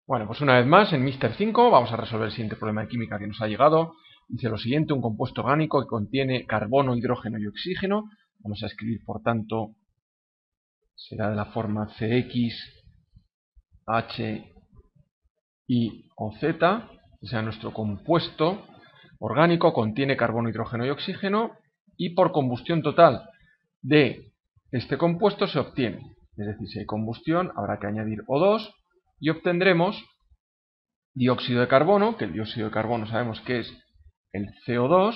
Bueno, pues una vez más en Mister 5 vamos a resolver el siguiente problema de química que nos ha llegado. Dice lo siguiente: un compuesto orgánico que contiene carbono, hidrógeno y oxígeno. Vamos a escribir, por tanto, será de la forma CX, H, I o Z. O sea, nuestro compuesto orgánico contiene carbono, hidrógeno y oxígeno, y por combustión total de este compuesto se obtiene. Es decir, si hay combustión habrá que añadir O2 y obtendremos dióxido de carbono, que el dióxido de carbono sabemos que es el CO2,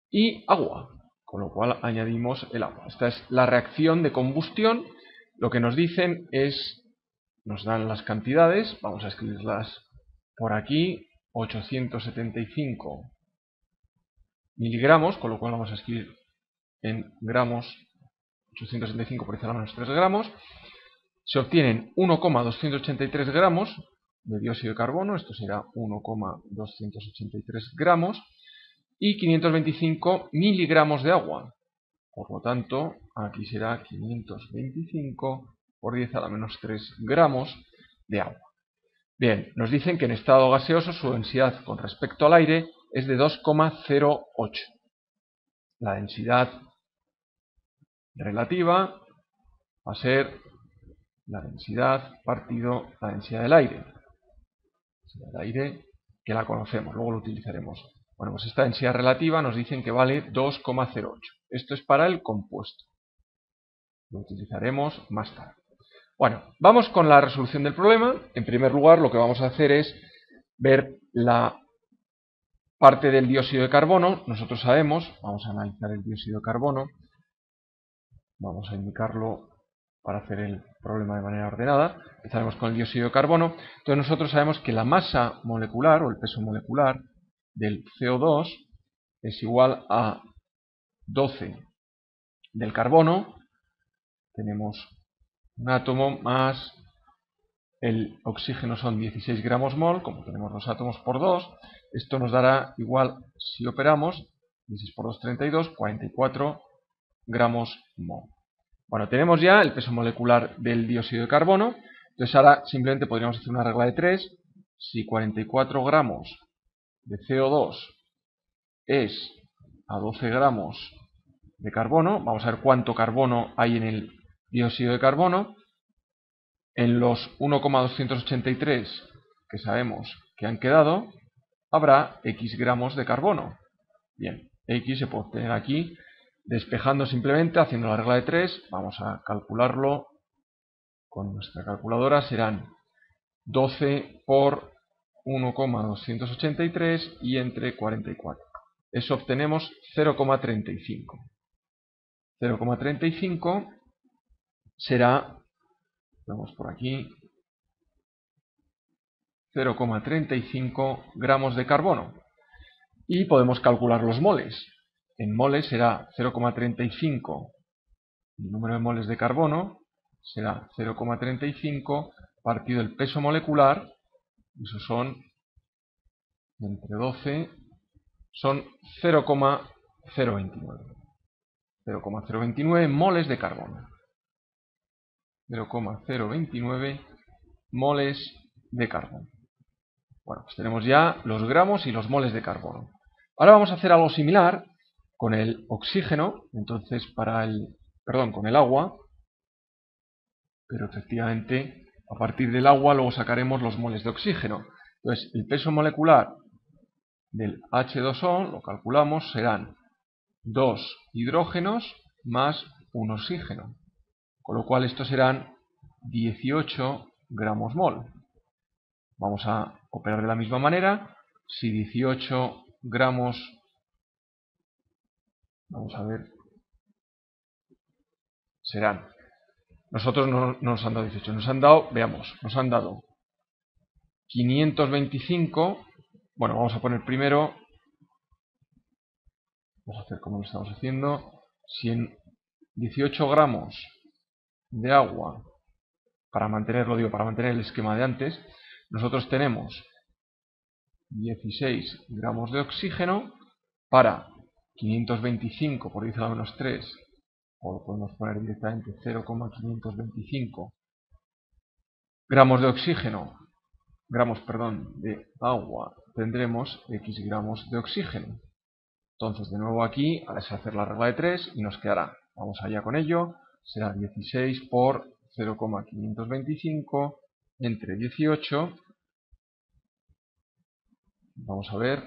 y agua, con lo cual añadimos el agua. Esta es la reacción de combustión. Lo que nos dicen es, nos dan las cantidades, vamos a escribirlas por aquí: 875 miligramos, con lo cual vamos a escribir en gramos 875 por encima de menos 3 gramos. Se obtienen 1,283 gramos de dióxido de carbono, esto será 1,283 gramos, y 525 miligramos de agua. Por lo tanto, aquí será 525 por 10 a la menos 3 gramos de agua. Bien, nos dicen que en estado gaseoso su densidad con respecto al aire es de 2,08. La densidad relativa va a ser la densidad partido la densidad del aire. El aire, que la conocemos, luego lo utilizaremos. Bueno, pues esta densidad relativa nos dicen que vale 2,08. Esto es para el compuesto. Lo utilizaremos más tarde. Bueno, vamos con la resolución del problema. En primer lugar, lo que vamos a hacer es ver la parte del dióxido de carbono. Nosotros sabemos, vamos a analizar el dióxido de carbono. Vamos a indicarlo para hacer el problema de manera ordenada. Empezaremos con el dióxido de carbono. Entonces nosotros sabemos que la masa molecular o el peso molecular del CO2 es igual a 12 del carbono. Tenemos un átomo más el oxígeno, son 16 gramos mol. Como tenemos los átomos por 2, esto nos dará igual, si operamos, 16 por 2, 32, 44 gramos mol. Bueno, tenemos ya el peso molecular del dióxido de carbono. Entonces ahora simplemente podríamos hacer una regla de 3. Si 44 gramos de CO2 es a 12 gramos de carbono, vamos a ver cuánto carbono hay en el dióxido de carbono. En los 1,283 que sabemos que han quedado, habrá X gramos de carbono. Bien, X se puede obtener aquí despejando simplemente, haciendo la regla de 3. Vamos a calcularlo con nuestra calculadora. Serán 12 por 1,283 y entre 44. Eso obtenemos 0,35. 0,35 será, vamos por aquí, 0,35 gramos de carbono. Y podemos calcular los moles. En moles será 0,35, el número de moles de carbono será 0,35 partido el peso molecular, eso son, entre 12, son 0,029. 0,029 moles de carbono. 0,029 moles de carbono. Bueno, pues tenemos ya los gramos y los moles de carbono. Ahora vamos a hacer algo similar con el oxígeno. Entonces, con el agua. Pero efectivamente, a partir del agua luego sacaremos los moles de oxígeno. Entonces, el peso molecular del H2O, lo calculamos, serán 2 hidrógenos más un oxígeno. Con lo cual estos serán 18 gramos mol. Vamos a operar de la misma manera. Si 18 gramos, vamos a ver, serán, nosotros no nos han dado 18, nos han dado, veamos, nos han dado 525. Bueno, vamos a poner primero, vamos a hacer como lo estamos haciendo. Si en 18 gramos de agua, para mantenerlo, digo, para mantener el esquema de antes, nosotros tenemos 16 gramos de oxígeno para 525 por 10 a la menos 3, o lo podemos poner directamente 0,525 gramos de oxígeno de agua tendremos X gramos de oxígeno. Entonces, de nuevo aquí, ahora es hacer la regla de 3 y nos quedará, vamos allá con ello, será 16 por 0,525 entre 18. Vamos a ver.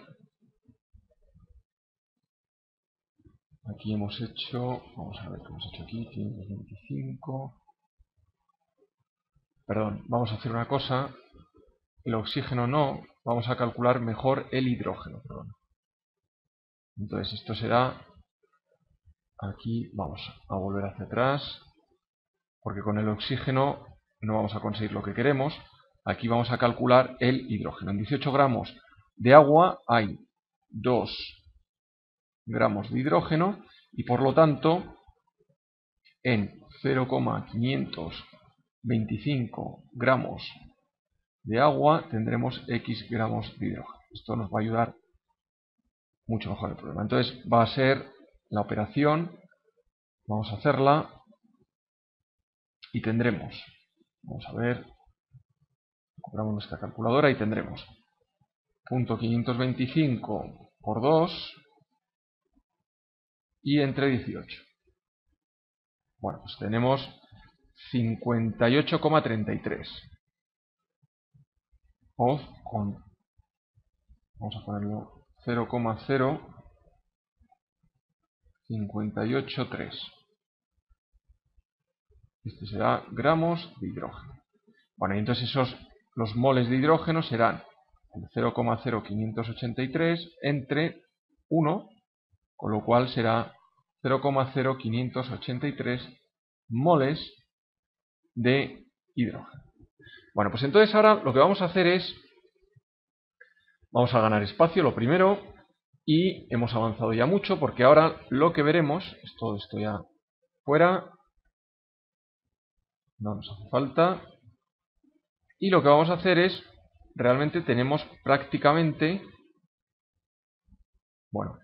Aquí hemos hecho, vamos a ver qué hemos hecho aquí, 525. Perdón, vamos a hacer una cosa. El oxígeno no, vamos a calcular mejor el hidrógeno. Perdón. Entonces esto será, aquí vamos a volver hacia atrás, porque con el oxígeno no vamos a conseguir lo que queremos. Aquí vamos a calcular el hidrógeno. En 18 gramos de agua hay 2 gramos de hidrógeno y por lo tanto en 0,525 gramos de agua tendremos X gramos de hidrógeno. Esto nos va a ayudar mucho mejor el problema. Entonces va a ser la operación, vamos a hacerla y tendremos, vamos a ver, compramos nuestra calculadora y tendremos 0,525 por 2 y entre 18. Bueno, pues tenemos 58,33. O con, vamos a ponerlo 0,0583. Este será gramos de hidrógeno. Bueno, y entonces los moles de hidrógeno serán el 0,0583 entre 1, con lo cual será 0,0583 moles de hidrógeno. Bueno, pues entonces ahora lo que vamos a hacer es, vamos a ganar espacio, lo primero, y hemos avanzado ya mucho, porque ahora lo que veremos, es todo esto ya fuera, no nos hace falta, y lo que vamos a hacer es, realmente tenemos prácticamente, bueno,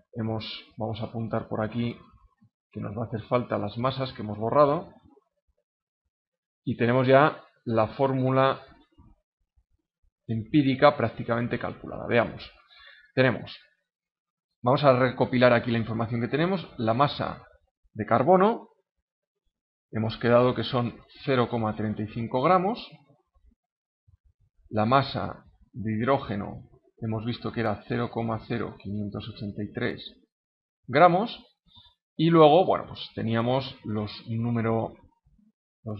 vamos a apuntar por aquí que nos va a hacer falta las masas que hemos borrado, y tenemos ya la fórmula empírica prácticamente calculada. Veamos, vamos a recopilar aquí la información que tenemos. La masa de carbono, hemos quedado que son 0,35 gramos. La masa de hidrógeno, hemos visto que era 0,0583 gramos. Y luego, bueno, pues teníamos los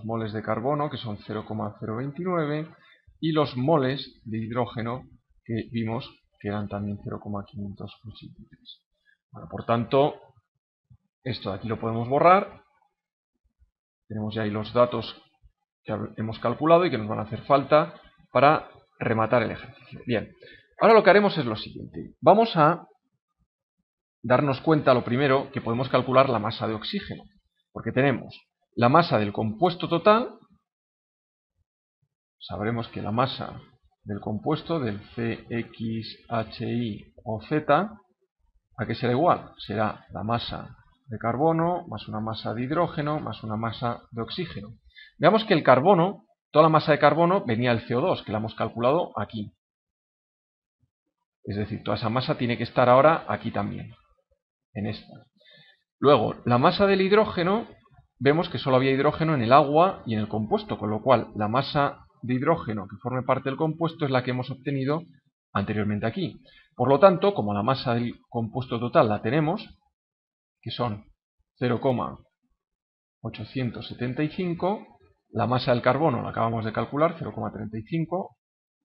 moles de carbono, que son 0,029, y los moles de hidrógeno, que vimos que eran también 0,583. Bueno, por tanto, esto de aquí lo podemos borrar. Tenemos ya ahí los datos que hemos calculado y que nos van a hacer falta para rematar el ejercicio. Bien, ahora lo que haremos es lo siguiente. Vamos a darnos cuenta, lo primero, que podemos calcular la masa de oxígeno, porque tenemos la masa del compuesto total. Sabremos que la masa del compuesto, del CXHI o Z, ¿a qué será igual? Será la masa de carbono más una masa de hidrógeno más una masa de oxígeno. Veamos que el carbono, toda la masa de carbono venía del CO2, que la hemos calculado aquí. Es decir, toda esa masa tiene que estar ahora aquí también, en esta. Luego, la masa del hidrógeno, vemos que solo había hidrógeno en el agua y en el compuesto, con lo cual la masa de hidrógeno que forme parte del compuesto es la que hemos obtenido anteriormente aquí. Por lo tanto, como la masa del compuesto total la tenemos, que son 0,875, la masa del carbono la acabamos de calcular, 0,35,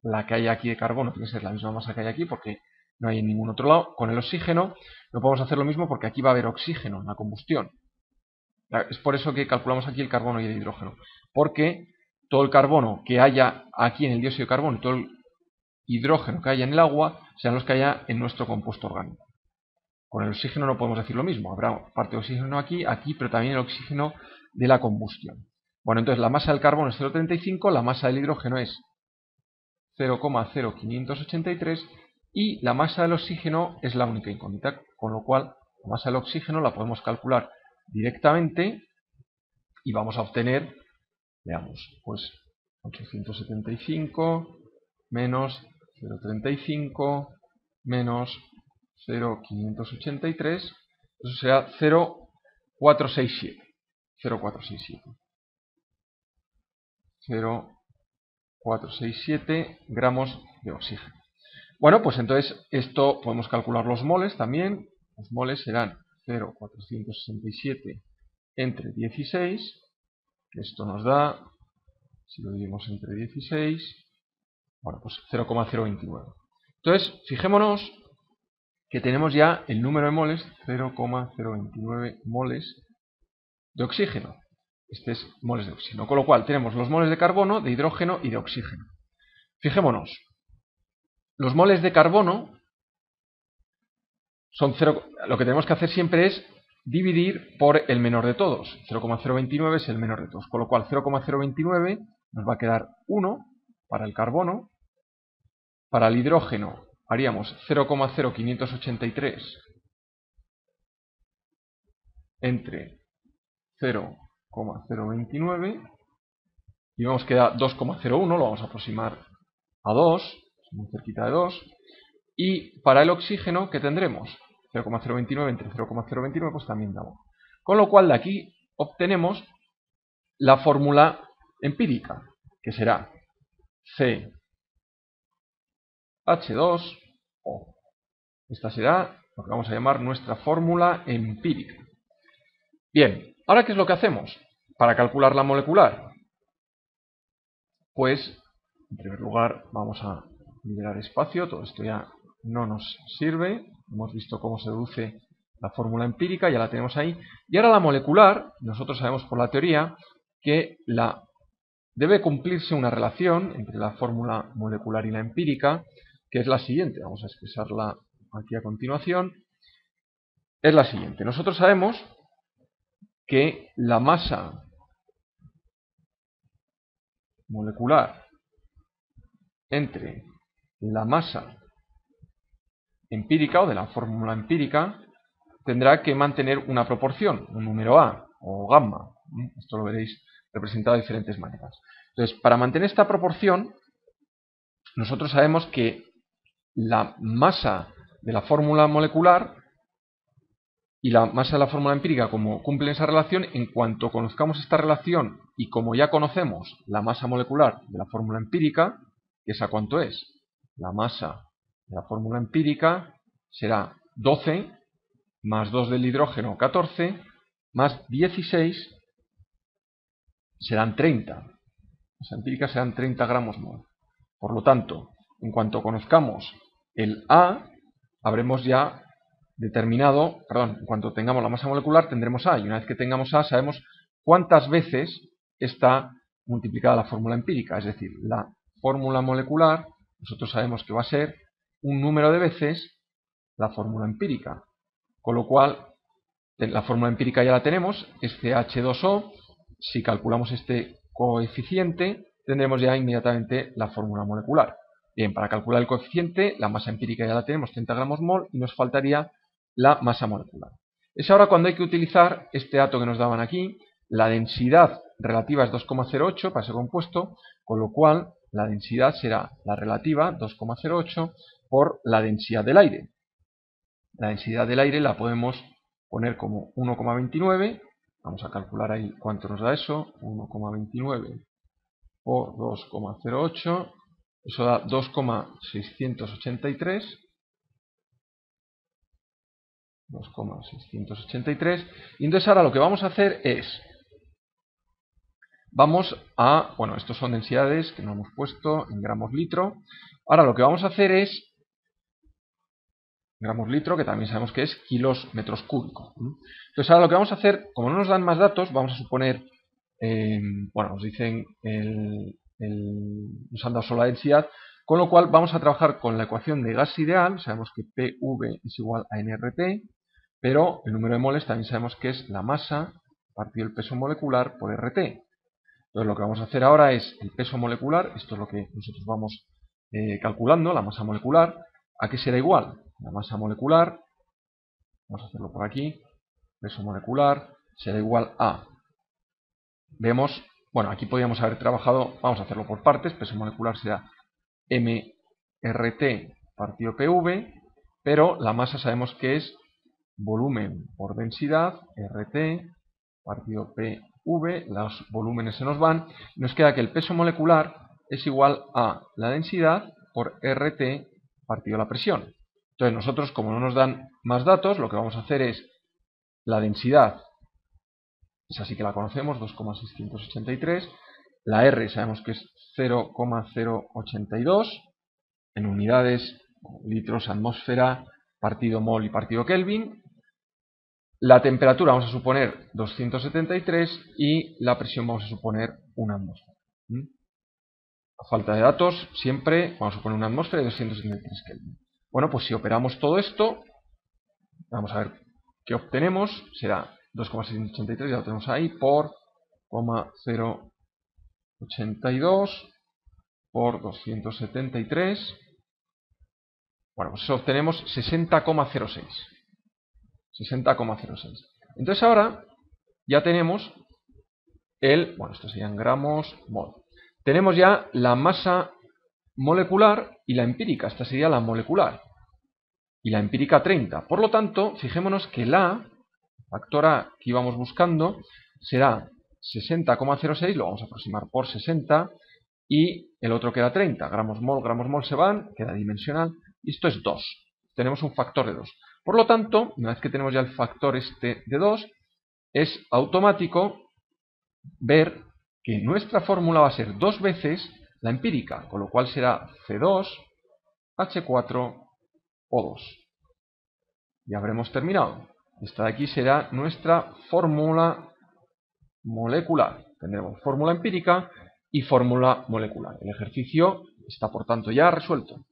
la que hay aquí de carbono tiene que ser la misma masa que hay aquí porque no hay en ningún otro lado. Con el oxígeno no podemos hacer lo mismo porque aquí va a haber oxígeno en la combustión. Es por eso que calculamos aquí el carbono y el hidrógeno, porque todo el carbono que haya aquí en el dióxido de carbono y todo el hidrógeno que haya en el agua serán los que haya en nuestro compuesto orgánico. Con el oxígeno no podemos decir lo mismo, habrá parte de oxígeno aquí, pero también el oxígeno de la combustión. Bueno, entonces la masa del carbono es 0,35, la masa del hidrógeno es 0,0583 y la masa del oxígeno es la única incógnita, con lo cual la masa del oxígeno la podemos calcular directamente y vamos a obtener, veamos, pues 875 menos 0,35 menos 0,583, eso será 0,467. 0,467 gramos de oxígeno. Bueno, pues entonces esto podemos calcular los moles también. Los moles serán 0,467 entre 16, que esto nos da, si lo dividimos entre 16, bueno, pues 0,029. Entonces, fijémonos que tenemos ya el número de moles, 0,029 moles de oxígeno. Este es moles de oxígeno. Con lo cual tenemos los moles de carbono, de hidrógeno y de oxígeno. Fijémonos, los moles de carbono son 0, lo que tenemos que hacer siempre es dividir por el menor de todos. 0,029 es el menor de todos, con lo cual 0,029 nos va a quedar 1 para el carbono. Para el hidrógeno haríamos 0,0583 entre 0,029 y vemos que da 2,01, lo vamos a aproximar a 2, muy cerquita de 2. Y para el oxígeno, ¿qué tendremos? 0,029 entre 0,029 pues también da 1. Con lo cual de aquí obtenemos la fórmula empírica, que será CH2O. Esta será lo que vamos a llamar nuestra fórmula empírica. Bien, ahora ¿qué es lo que hacemos para calcular la molecular? Pues, en primer lugar, vamos a liberar espacio. Todo esto ya no nos sirve. Hemos visto cómo se deduce la fórmula empírica, ya la tenemos ahí. Y ahora la molecular, nosotros sabemos por la teoría que debe cumplirse una relación entre la fórmula molecular y la empírica, que es la siguiente. Vamos a expresarla aquí a continuación. Es la siguiente. Nosotros sabemos que la masa molecular entre la masa empírica o de la fórmula empírica tendrá que mantener una proporción, un número A o gamma. Esto lo veréis representado de diferentes maneras. Entonces, para mantener esta proporción, nosotros sabemos que la masa de la fórmula molecular y la masa de la fórmula empírica, como cumplen esa relación, en cuanto conozcamos esta relación y como ya conocemos la masa molecular de la fórmula empírica, que es a cuánto es, la masa de la fórmula empírica será 12 más 2 del hidrógeno, 14, más 16 serán 30. La masa empírica serán 30 gramos mol. Por lo tanto, en cuanto conozcamos el A, habremos ya determinado, en cuanto tengamos la masa molecular tendremos A, y una vez que tengamos A sabemos cuántas veces está multiplicada la fórmula empírica, es decir, la fórmula molecular, nosotros sabemos que va a ser un número de veces la fórmula empírica, con lo cual la fórmula empírica ya la tenemos, es CH2O, si calculamos este coeficiente tendremos ya inmediatamente la fórmula molecular. Bien, para calcular el coeficiente, la masa empírica ya la tenemos, 30 gramos mol, y nos faltaría la masa molecular. Es ahora cuando hay que utilizar este dato que nos daban aquí. La densidad relativa es 2,08 para ese compuesto, con lo cual la densidad será la relativa, 2,08, por la densidad del aire. La densidad del aire la podemos poner como 1,29. Vamos a calcular ahí cuánto nos da eso. 1,29 por 2,08. Eso da 2,683. 2,683. Y entonces ahora lo que vamos a hacer es, bueno, estos son densidades que no hemos puesto en gramos litro. Ahora lo que vamos a hacer es, gramos litro, que también sabemos que es kilos metros cúbicos. Entonces ahora lo que vamos a hacer, como no nos dan más datos, vamos a suponer, bueno, nos dicen, nos han dado solo la densidad, con lo cual vamos a trabajar con la ecuación de gas ideal. Sabemos que PV es igual a nRT, pero el número de moles también sabemos que es la masa partido el peso molecular por RT. Entonces lo que vamos a hacer ahora es el peso molecular, esto es lo que nosotros vamos calculando, la masa molecular. ¿A qué será igual? La masa molecular, vamos a hacerlo por aquí, peso molecular será igual a, vemos, bueno, aquí podríamos haber trabajado, vamos a hacerlo por partes, peso molecular será mRT partido PV, pero la masa sabemos que es volumen por densidad, RT partido PV, los volúmenes se nos van, nos queda que el peso molecular es igual a la densidad por RT partido la presión. Entonces nosotros, como no nos dan más datos, lo que vamos a hacer es la densidad, es así que la conocemos, 2,683, la R sabemos que es 0,082, en unidades, litros atmósfera, partido mol y partido Kelvin. La temperatura vamos a suponer 273 y la presión vamos a suponer una atmósfera. A falta de datos, siempre vamos a suponer una atmósfera de 273 Kelvin. Bueno, pues si operamos todo esto, vamos a ver qué obtenemos. Será 2,683, ya lo tenemos ahí, por 0,082 por 273. Bueno, pues eso obtenemos 60,06. 60,06. Entonces ahora ya tenemos bueno, esto serían gramos mol. Tenemos ya la masa molecular y la empírica. Esta sería la molecular. Y la empírica 30. Por lo tanto, fijémonos que factor A que íbamos buscando, será 60,06, lo vamos a aproximar por 60, y el otro que era 30. Gramos mol se van, queda dimensional, y esto es 2. Tenemos un factor de 2. Por lo tanto, una vez que tenemos ya el factor este de 2, es automático ver que nuestra fórmula va a ser 2 veces la empírica, con lo cual será C2H4O2. Ya habremos terminado. Esta de aquí será nuestra fórmula molecular. Tendremos fórmula empírica y fórmula molecular. El ejercicio está por tanto ya resuelto.